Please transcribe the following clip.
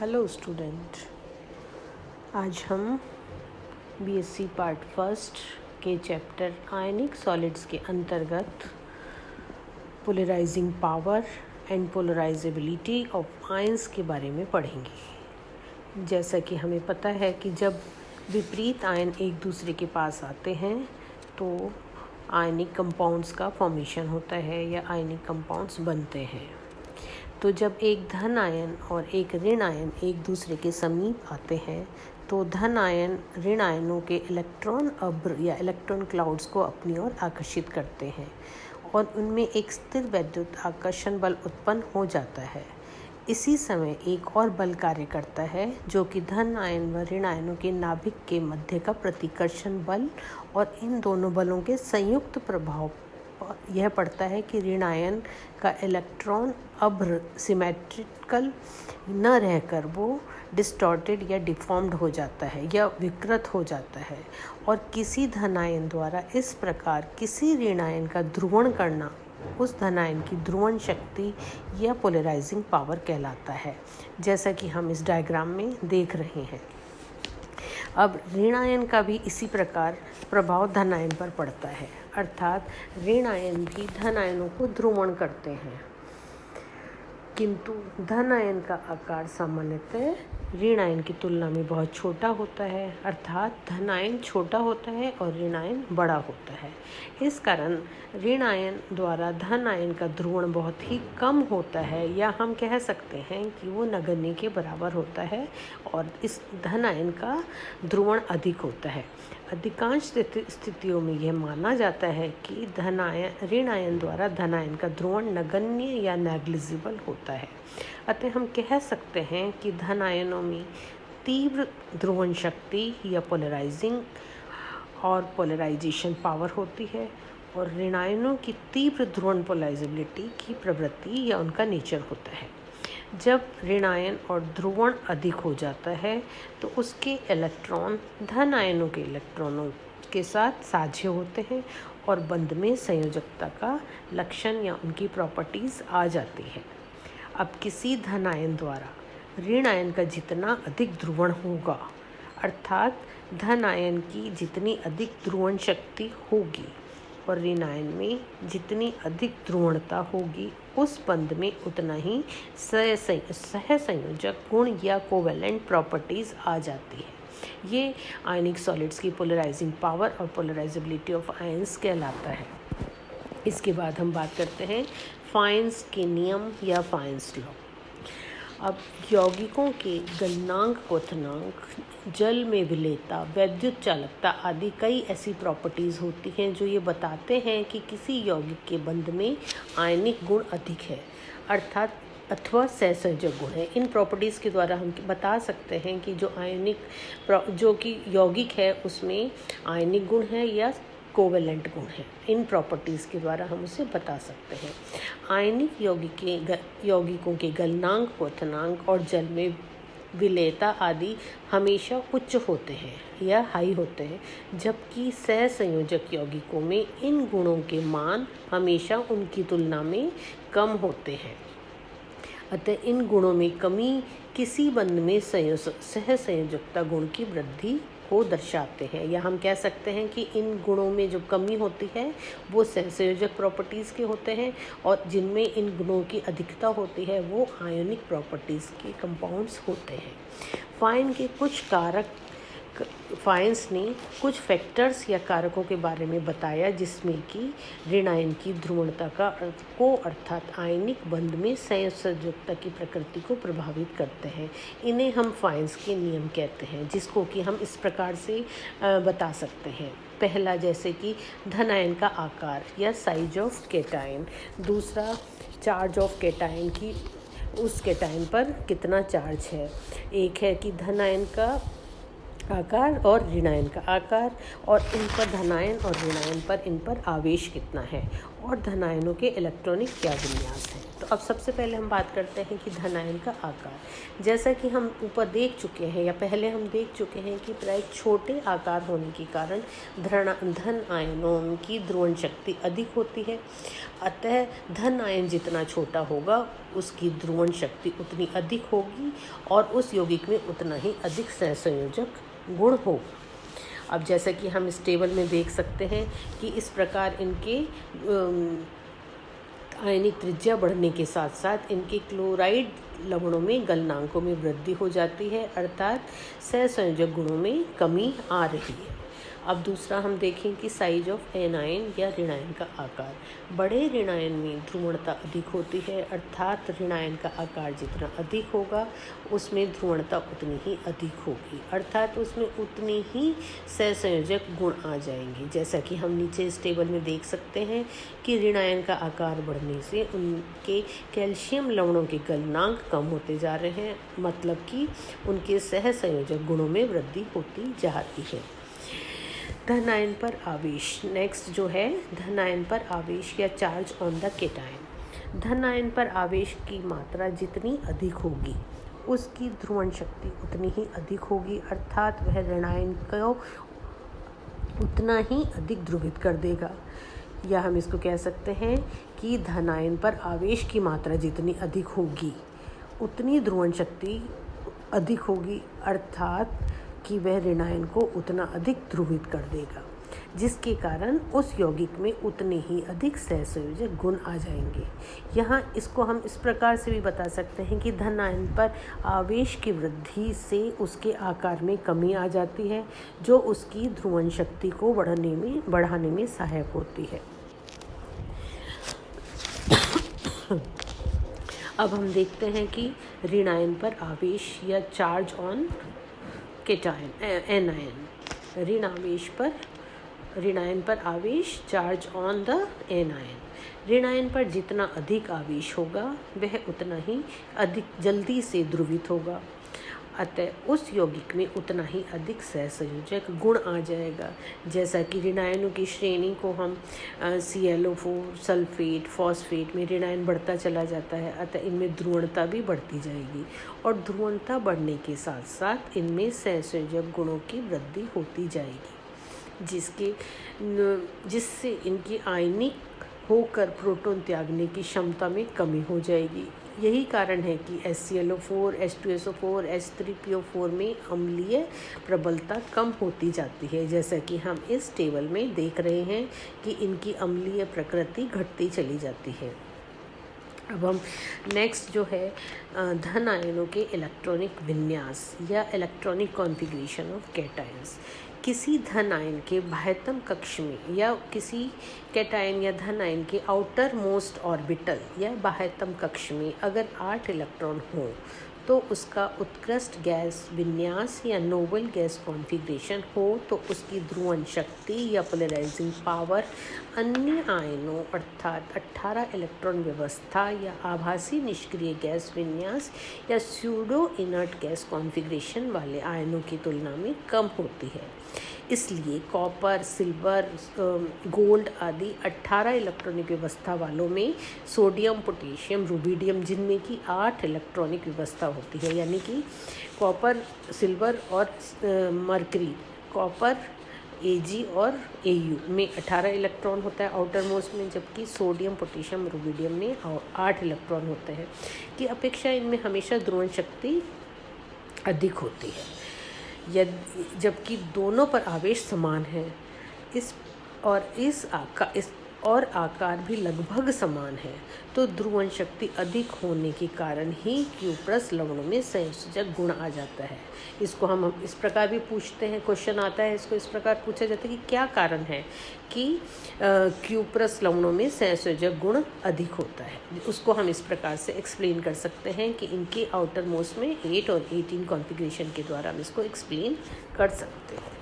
Hello student, आज हम BSc part first के चैप्टर आयनिक सॉलिड्स के अंतर्गत polarising power and polarisability of ions के बारे में पढ़ेंगे। जैसा कि हमें पता है कि जब विपरीत आयन एक दूसरे के पास आते हैं तो आयनिक कंपाउंड्स का फॉर्मेशन होता है या आयनिक कंपाउंड्स बनते हैं। तो जब एक धन आयन और एक ऋण आयन एक दूसरे के समीप आते हैं तो धन आयन ऋण आयनों के इलेक्ट्रॉन अभ्र या इलेक्ट्रॉन क्लाउड्स को अपनी ओर आकर्षित करते हैं और उनमें एक स्थिर वैद्युत आकर्षण बल उत्पन्न हो जाता है। इसी समय एक और बल कार्य करता है जो कि धन आयन व ऋण आयनों के नाभिक के मध्य का प्रतिकर्षण बल, और इन दोनों बलों के संयुक्त प्रभाव यह पड़ता है कि ऋण आयन का इलेक्ट्रॉन अभ्र सिमेट्रिकल न रहकर वो डिस्टॉर्टेड या डिफॉर्म्ड हो जाता है या विकृत हो जाता है, और किसी धन आयन द्वारा इस प्रकार किसी ऋण आयन का ध्रुवण करना उस धन आयन की ध्रुवण शक्ति या पोलराइजिंग पावर कहलाता है, जैसा कि हम इस डायग्राम में देख रहे हैं। अब ऋण आयन का भी इसी प्रकार प्रभाव धन आयन पर पड़ता है, अर्थात ऋण आयन भी धन आयनों को ध्रुवण करते हैं, किंतु धन आयन का आकार सामान्यतः ऋण आयन की तुलना में बहुत छोटा होता है, अर्थात धन आयन छोटा होता है और ऋण आयन बड़ा होता है। इस कारण ऋण आयन द्वारा धन आयन का ध्रुवण बहुत ही कम होता है, या हम कह सकते हैं कि वो नगण्य के बराबर होता है, और इस धन आयन का ध्रुवण अधिक होता है। अधिकांश स्थितियों में यह माना जाता है कि ऋण आयन द्वारा धन आयन का ध्रुवण नगण्य या नेग्लिजिबल होता है। अतः हम कह सकते हैं कि धन आयनों में तीव्र ध्रुवण शक्ति या पोलराइजिंग और पोलराइजेशन पावर होती है, और ऋण आयनों की तीव्र ध्रुवण पोलराइजेबिलिटी की प्रवृत्ति या उनका नेचर होता है। जब ऋण आयन और ध्रुवण अधिक हो जाता है तो उसके इलेक्ट्रॉन धन आयनों के इलेक्ट्रॉनों के साथ साझे होते हैं और बंध में संयोजकता का लक्षण या उनकी प्रॉपर्टीज़ आ जाती है। अब किसी धन आयन द्वारा ऋण आयन का जितना अधिक ध्रुवण होगा, अर्थात धन आयन की जितनी अधिक ध्रुवण शक्ति होगी और ऋण आयन में जितनी अधिक ध्रुवणता होगी, उस बंध में उतना ही सहसंयोजक गुण या कोवेलेंट प्रॉपर्टीज़ आ जाती है। ये आयनिक सॉलिड्स की पोलराइजिंग पावर और पोलराइजेबिलिटी ऑफ आयंस कहलाता है। इसके बाद हम बात करते हैं फाइन्स के नियम या फाइन्स लॉ। अब यौगिकों के गलनांक, क्वथनांक, जल में विलेयता, वैद्युत चालकता आदि कई ऐसी प्रॉपर्टीज़ होती हैं जो ये बताते हैं कि किसी यौगिक के बंध में आयनिक गुण अधिक है, अर्थात अथवा सहसंयोजक गुण है। इन प्रॉपर्टीज़ के द्वारा हम बता सकते हैं कि जो कि यौगिक है उसमें आयनिक गुण है या कोवेलेंट गुण है। इन प्रॉपर्टीज़ के द्वारा हम उसे बता सकते हैं। आयनिक यौगिकों के गलनांक, क्वथनांक और जल में विलेयता आदि हमेशा उच्च होते हैं या हाई होते हैं, जबकि सहसंयोजक यौगिकों में इन गुणों के मान हमेशा उनकी तुलना में कम होते हैं। अतः इन गुणों में कमी किसी बंध में सहसंयोजकता गुण की वृद्धि को दर्शाते हैं, या हम कह सकते हैं कि इन गुणों में जो कमी होती है वो सहसंयोजक प्रॉपर्टीज़ के होते हैं, और जिनमें इन गुणों की अधिकता होती है वो आयोनिक प्रॉपर्टीज़ के कंपाउंड्स होते हैं। फाइन्स ने कुछ फैक्टर्स या कारकों के बारे में बताया जिसमें कि ऋण आयन की ध्रुवणता अर्थात आयनिक बंध में संयोजकता की प्रकृति को प्रभावित करते हैं। इन्हें हम फाइन्स के नियम कहते हैं, जिसको कि हम इस प्रकार से बता सकते हैं। पहला, जैसे कि धन आयन का आकार या साइज ऑफ केटायन। दूसरा, चार्ज ऑफ केटायन की उस केटायन पर कितना चार्ज है। एक है कि धन आयन का आकार और ऋण आयन का आकार, और इन पर धन आयन और ऋण आयन पर इन पर आवेश कितना है, और धन आयनों के इलेक्ट्रॉनिक क्या विन्यास है। तो तो अब सबसे पहले हम बात करते हैं कि धन आयन का आकार। जैसा कि हम ऊपर देख चुके हैं या पहले हम देख चुके हैं कि प्राय छोटे आकार होने के कारण धन आयनों की ध्रुवण शक्ति अधिक होती है। अतः धन आयन जितना छोटा होगा उसकी ध्रुवण शक्ति उतनी अधिक होगी और उस यौगिक में उतना ही अधिक सहसंयोजक गुण होगा। अब जैसा कि हम इस टेबल में देख सकते हैं कि इस प्रकार इनके आयनिक त्रिज्या बढ़ने के साथ साथ इनके क्लोराइड लवणों में गलनांकों में वृद्धि हो जाती है, अर्थात सहसंयोजक गुणों में कमी आ रही है। अब दूसरा हम देखें कि साइज ऑफ एनायन या ऋणायन का आकार। बड़े ऋणायन में ध्रुवणता अधिक होती है, अर्थात ऋणायन का आकार जितना अधिक होगा उसमें ध्रुवणता उतनी ही अधिक होगी, अर्थात उसमें उतनी ही सहसंयोजक गुण आ जाएंगे। जैसा कि हम नीचे इस टेबल में देख सकते हैं कि ऋणायन का आकार बढ़ने से उनके कैल्शियम लवणों के गलनांक कम होते जा रहे हैं, मतलब कि उनके सहसंयोजक गुणों में वृद्धि होती जा रही है। धन आयन पर आवेश। नेक्स्ट जो है धन आयन पर आवेश या चार्ज ऑन द केटायन। धन आयन पर आवेश की मात्रा जितनी अधिक होगी उसकी ध्रुवण शक्ति उतनी ही अधिक होगी, अर्थात वह ऋणायन को उतना ही अधिक ध्रुवित कर देगा। या हम इसको कह सकते हैं कि धन आयन पर आवेश की मात्रा जितनी अधिक होगी उतनी ध्रुवण शक्ति अधिक होगी, अर्थात कि वह ऋणायन को उतना अधिक ध्रुवित कर देगा, जिसके कारण उस यौगिक में उतने ही अधिक सहसंयोजक गुण आ जाएंगे। यहाँ इसको हम इस प्रकार से भी बता सकते हैं कि धन आयन पर आवेश की वृद्धि से उसके आकार में कमी आ जाती है, जो उसकी ध्रुवण शक्ति को बढ़ाने में सहायक होती है। अब हम देखते हैं कि ऋणायन पर आवेश या चार्ज ऑन केटायन एनायन। ऋणायन पर आवेश चार्ज ऑन द एनायन। ऋणायन पर जितना अधिक आवेश होगा वह उतना ही अधिक जल्दी से ध्रुवित होगा, अतः उस यौगिक में उतना ही अधिक सहसंयोजक गुण आ जाएगा। जैसा कि ऋणायनों की श्रेणी को हम ClO4, सल्फेट, फॉस्फेट में ऋणायन बढ़ता चला जाता है, अतः इनमें ध्रुवणता भी बढ़ती जाएगी और ध्रुवणता बढ़ने के साथ साथ इनमें सहसंयोजक गुणों की वृद्धि होती जाएगी, जिससे इनकी आयनिक होकर प्रोटॉन त्यागने की क्षमता में कमी हो जाएगी। यही कारण है कि HClO4, H2SO4, H3PO4 में अम्लीय प्रबलता कम होती जाती है, जैसा कि हम इस टेबल में देख रहे हैं कि इनकी अम्लीय प्रकृति घटती चली जाती है। अब हम नेक्स्ट जो है धन आयनों के इलेक्ट्रॉनिक विन्यास या इलेक्ट्रॉनिक कॉन्फ़िगरेशन ऑफ कैटायंस। किसी धन आयन के बाह्यतम कक्ष में या किसी कैटायन या धन आयन के आउटर मोस्ट ऑर्बिटल या बाह्यतम कक्ष में अगर 8 इलेक्ट्रॉन हो तो उसका उत्कृष्ट गैस विन्यास या नोबल गैस कॉन्फ़िगरेशन हो तो उसकी ध्रुवण शक्ति या पोलराइजिंग पावर अन्य आयनों अर्थात 18 इलेक्ट्रॉन व्यवस्था या आभासी निष्क्रिय गैस विन्यास या स्यूडो इनर्ट गैस कॉन्फ़िगरेशन वाले आयनों की तुलना में कम होती है। इसलिए कॉपर, सिल्वर, गोल्ड आदि 18 इलेक्ट्रॉनिक व्यवस्था वालों में सोडियम, पोटेशियम, रुबिडियम जिनमें कि 8 इलेक्ट्रॉनिक व्यवस्था होती है, यानी कि कॉपर, सिल्वर और मरकरी, कॉपर, Ag और Au में 18 इलेक्ट्रॉन होता है आउटर मोस्ट में, जबकि सोडियम, पोटेशियम, रुबिडियम में 8 इलेक्ट्रॉन होते हैं की अपेक्षा इनमें हमेशा ध्रुवण शक्ति अधिक होती है। जबकि दोनों पर आवेश समान है और आकार भी लगभग समान है, तो ध्रुवण शक्ति अधिक होने के कारण ही क्यूप्रस लवणों में सहसंयोजक गुण आ जाता है। इसको हम इस प्रकार भी पूछते हैं, क्वेश्चन आता है, इसको इस प्रकार पूछा जाता है कि क्या कारण है कि क्यूप्रस लवणों में सहसंयोजक गुण अधिक होता है। उसको हम इस प्रकार से एक्सप्लेन कर सकते हैं कि इनके आउटर मोस्ट में 8 और 18 कॉन्फ़िगरेशन के द्वारा हम इसको एक्सप्लेन कर सकते हैं।